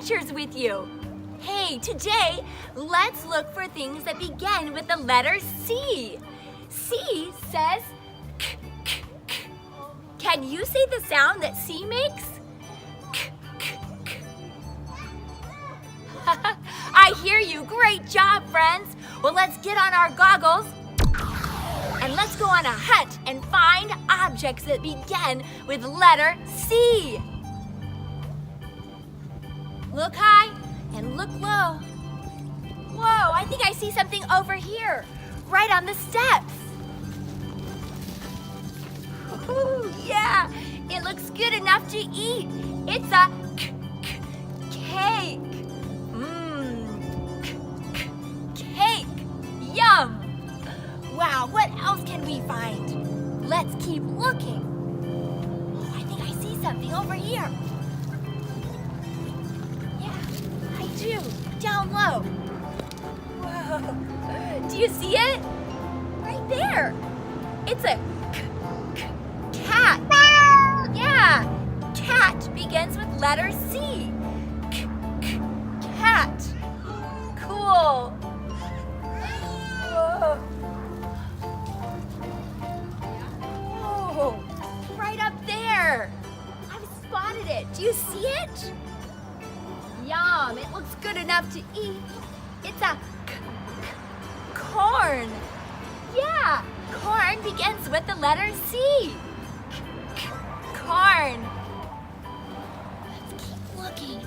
adventures with you. Hey, today, let's look for things that begin with the letter C. C says k, k, k. Can you say the sound that C makes? K, k, k. I hear you. Great job, friends. Well, let's get on our goggles and let's go on a hunt and find objects that begin with letter C. Look high and look low. Whoa, I think I see something over here, right on the steps. Ooh, yeah, it looks good enough to eat. It's a cake. Cake. Yum. Wow, what else can we find? Let's keep looking. Oh, I think I see something over here. Yeah, I do. Down low. Whoa. Do you see it? Right there. It's a cat. Yeah, cat begins with letter C. Cat. Cool. Whoa. Whoa, right up there. I've spotted it. Do you see it? Yum, it looks good enough to eat. It's a corn. Yeah, corn begins with the letter C. Corn. Let's keep looking.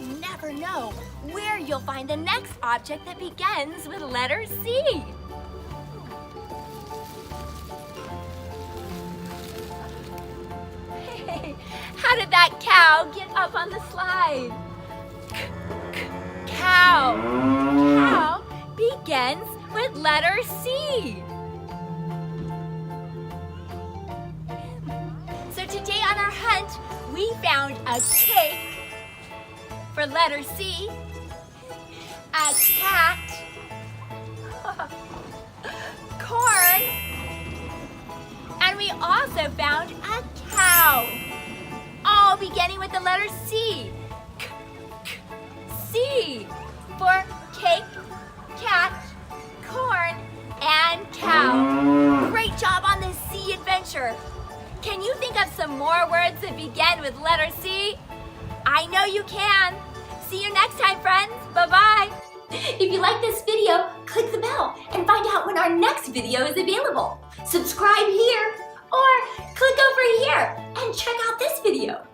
You never know where you'll find the next object that begins with letter C. Hey, how did that cow get up on the slide? Cow. Cow begins with letter C. So today on our hunt, we found a cake for letter C, a cat, corn, and we also found a cow, all beginning with the letter C. C for cake, cat, corn, and cow. Great job on this C adventure. Can you think of some more words that begin with letter C? I know you can. See you next time, friends. Bye-bye. If you like this video, click the bell and find out when our next video is available. Subscribe here or click over here and check out this video.